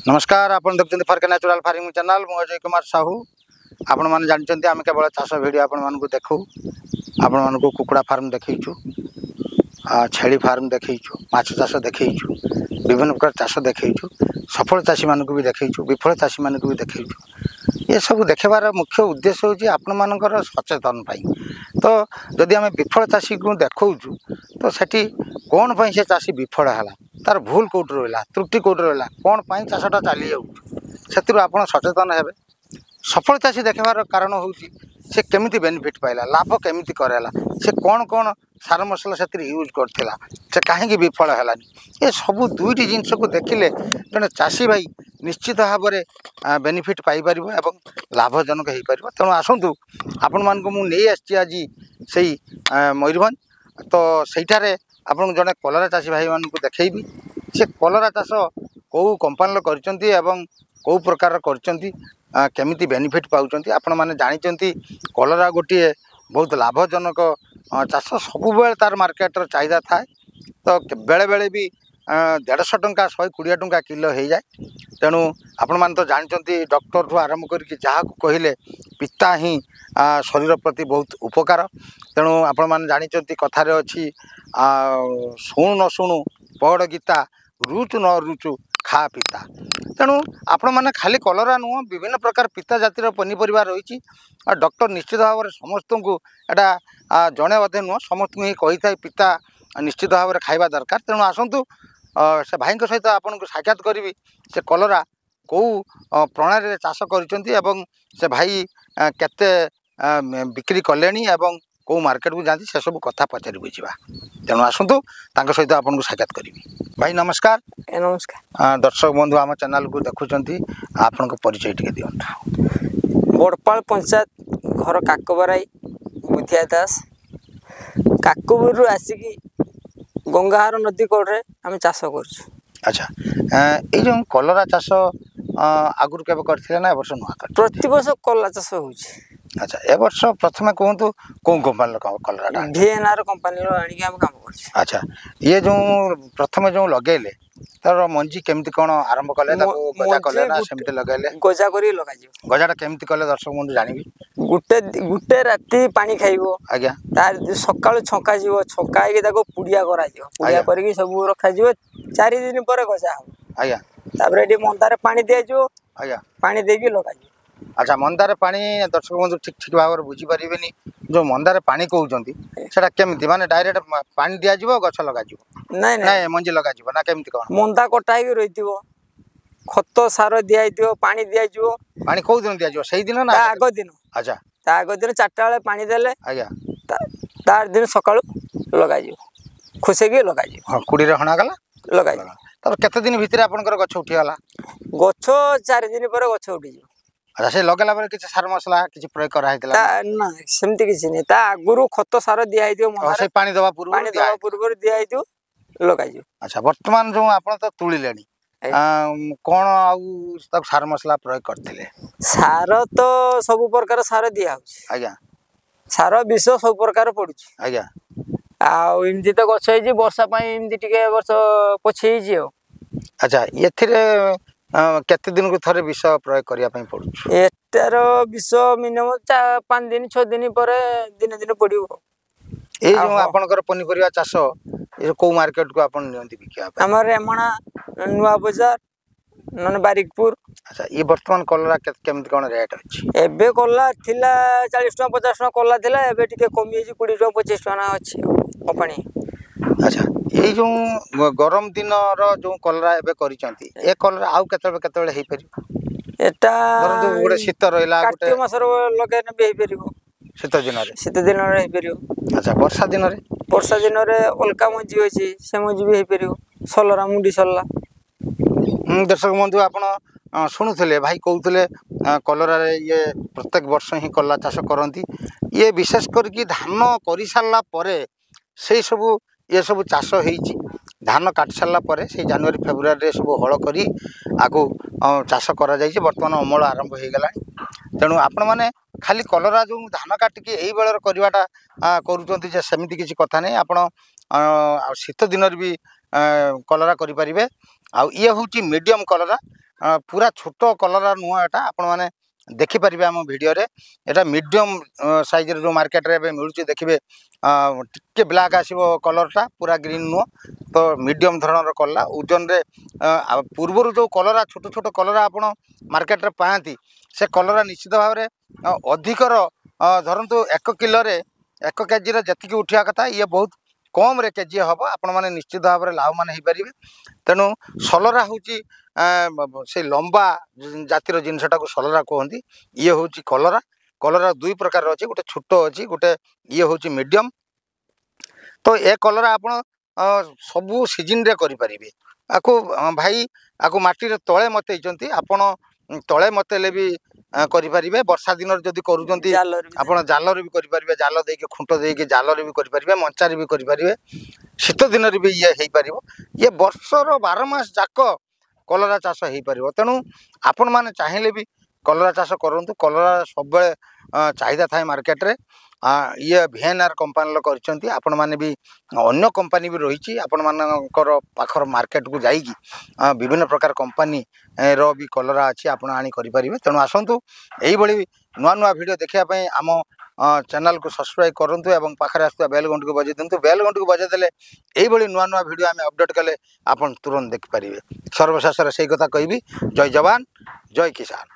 नमस्कार आपण देखुछन्ती फर्क नेचुरल फार्मिंग चैनल मु अजय कुमार साहू आपण माने जानचन्ती आमे केवल चाष वीडियो आपण मानकु देखौ आपण मानकु कुकुड़ा फार्म देखैछु छेली फार्म देखैछु माछ चाष देखैछु विभिन्न प्रकार चाष देखैछु सफल चाषी मानकु भी देखैछु विफल चाषी मानकु भी देखैछु ये सब देखेबार मुख्य उद्देश्य होची आपण मानकर सचेतन पाई तो जदि आमे विफल चाषी को देखौछु तो सेठी कोन पई से चाषी विफल हला तार भूल कोट रहा त्रुटि कोट रहा कौन पाई चाषटा चली जाऊँ आप सचेतन हे सफल चाषी देखार कारण हूँ से केमिति बेनिफिट पाइला लाभ केमिति करेला से कौन कौन सार मसला से यूज करथिला से कहीं विफल है ये सब दुईटी जिनस को देखिले जड़े चाषी भाई निश्चित भाव में बेनिफिट पाइपर एवं लाभजनक हो पार तेणु आसतु आपण मान मुझे आज से मयूरभंज तो सहीठारे आपन जड़े कलरा चाषी भाई मान देखी से कलरा चाष कौ कंपानी करचंती एवं कौ प्रकार करचंती केमिति बेनिफिट पाउचंती आपण माने जानिचंती कलरा गोटे बहुत लाभजनक चाष सबुबेले तार मार्केट चाहिदा थाए तो बेले बेले भी 150 टंका 120 टंका किलो हो जाए तेणु आपण माने तो जानिचंती डॉक्टर ठू आरंभ करके जहाँ कहले पिता ही शरीर प्रति बहुत उपकार तेणु आपण माने जानिचंती कथारे अछि शुणु न शुणु पढ़ गीता रुचु न रुचु खा पिता तेणु आपण माने खाली कलरा नुह विभिन्न प्रकार पिता जातिर पनीपरिया रही डॉक्टर निश्चित भाव में समस्त को एटा जड़े अधे नुह समस्त ही कही था पिता निश्चित भाव में खाइबा दरकार तेणु आसतु से भाई सहित आपन को साक्षात करी से कलरा कौ प्रणाली चाष कर से भाई केते बिक्री कले एवं कौ मार्केट को जाती से सब कथा पचारि बुझा तेणु आसतु सहित आपन को साक्षात करी भाई नमस्कार। नमस्कार दर्शक बंधु आम चैनल को देखुं आपण परिचय टे दिखाँ बड़पाल पंचायत घर काकबराई बुधिया दास काकबुर आसिकी गंगाहार नदी कड़े आम चाष कर। अच्छा ये जो कलरा चाष आगुरी केबे करथिले ना ए वर्ष नुआ कर प्रति वर्ष कलरा चाष हो। अच्छा ए वर्ष प्रथमे कहतु कौन कंपानी कलरा VNR कंपानी आनिक हम काम कर। अच्छा ये जो प्रथमे जो लगेले तार मंजी केमती कौन आरंभ कले गजा कले ना सेमती लगेले गजा करी लगा जिवो गजाटा केमती कले दर्शक बंधु जानिबी गुटे गुटे राती पानी खाइबो आज्ञा तार सकाळ छका जिवो छका हे ताको पुडिया करा जिवो पुडिया करके सब रखा जिवो 4 दिन पर गजा हो आज्ञा तापर एडी मंदारे पानी दिया जिवो आज्ञा पानी देकी लगा जिवो। अच्छा मंदारे पानी दर्शक बंधु ठीक ठीक भाव में बुझी पारे जो मंदारे पानी कहते सेटा केमती माने डायरेक्ट पानी दिया जिवो गछ लगा जिवो नहीं नहीं मंजी लगा जिवो ना केमती कोन मंदा कटा ही रहिथिवो खत सार दिया हिथिवो पानी दिया जिवो पानी को दिन दिया जिवो सही दिन ना आगो दिन। अच्छा ता आगो दिन 4टा बेले पानी देले आज्ञा तार दिन सकाळु लगा जिवो खुसे के लगा जिवो हां कुड़ी रे हणा गला लगा जिवो तब केते दिन भीतर आपनकर गछ उठी गला गछ 4 दिन पर गछ उठी जिवो। अच्छा से लगेला बेले किछ सार मसला किछ प्रयोग करा हितला ता ना सेमति किछ नै ता आगुरु खत सार दिया हिथिवो और से पानी दवा पूर्व दिया हिथिवो लगा जिवो। अच्छा वर्तमान जो आपन तो तुली लेनी कोन आउ तक सार मसला प्रयोग करथिले सार तो सब प्रकार सार दिया होछि आज्ञा सार विष सब प्रकार पडुछि आज्ञा आ इमति तो गछ हे जी वर्षा पई इमति टिके वर्ष पछे जी हो। अच्छा एथिरे केते दिन को थरे विष प्रयोग करिया पई पडुछ एटार विष मिनिमम 5 दिन 6 दिन पर दिन दिन पडियो। ए जो आपनकर पनिपरिया चाष ये को मार्केट को आपन नियंती बिकिया हमर रेमणा नुआ बाजार नन बारिकपुर। अच्छा ये वर्तमान कलरा केमति कोन रेट अछि एबे कल्ला थिला 40 टका 50 टका कल्ला थिला एबे टिके कमी जी 20 टका 25 टका अछि कंपनी। अच्छा ये जो गरम दिन रो जो कलरा एबे करिसंती ए कलरा आउ केतबे हेई परि एटा जो गोटे शीत रहिला गोटे कार्तिक मास रो लगे ने हेई परिबो शीत दिन रे हेई परिबो। अच्छा वर्षा दिन रे अलका मंजी होछि से मंजी भी हेई परिबो सलरा मुंडी सल्ला। दर्शक बंधु आपण शुणुले भाई कहते कलरा रे ये प्रत्येक वर्ष ही कलरा चाष करती ये विशेष करके धान कर सारा से सब ये सब चाष होती धान काट सारा से जनवरी फेब्रुआरी सब हल कर आगु चाष कर बर्तमान अमल आरंभ हो गला तेणु आपण मैंने खाली कलरा जो धान काटिकी यही बेलर करवाटा करमती किसी कथा नहीं आप शीत दिन भी कलरा करें आउ ये हूँ मीडियम कलरा पूरा छोट कलर नुह एटा आपण मैंने देखिपारे आम भिडियो एटा मीडियम साइज जो मार्केट रे मिलूँ देखिए टिके ब्लैक आसो कलरटा पूरा ग्रीन नुह तो मीडियम धरण कलर ओजन रे पूर्वर जो कलरा छोट छोट कलर आप मार्केट रे पाती से कलर निश्चित भाव में अधिकर धरतु 1 किलो 1 केजी जी उठा कथा ये बहुत कम रे केजी हम आपण मैंने निश्चित भाव में लाभवान हो पारे तेणु सलरा हूँ से लंबा जातिर जिनसटा को सलरा कहती ये हूँ कलरा कलरा 2 प्रकार अच्छे गोटे छोट अच्छी गोटे ये हूँ मीडियम तो ए कलरा आप सबू सीजन रे करें आपको भाई आपको माटी तले मत आपण तले मतेले भी करें वर्षा दिन जदि करुँच आप जाल भी करें जाल दे खुंट दे जाल भी करें मंचार भी करें शीत दिन भी ये हो पार ये वर्षर 12 मास जाक कलरा चाष हो पार तेणु आपण मैंने चाहिए भी कलरा चाष करूँ कलरा सब चाहिदा थाए मार्केट रे ये VNR कंपानी कर आपण मैंने भी अन्य कंपानी भी रही आपण मानकर पाखर मार्केट को जाइकी विभिन्न प्रकार कंपानी रो भी कलरा अच्छी आपण आनी करें तेणु आसतु यही नुआ नुआ वीडियो देखापी आम चैनल को सब्सक्राइब करूँ एवं पाखे आसुवा बेल घंटी को बजे दिंतु बेल घंटी को बजेदेले यही नुआ नुआ वीडियो आम अपडेट कले आप तुरंत देखिपारे सर्वशेष से कथा कहबी जय जवान जय किसान।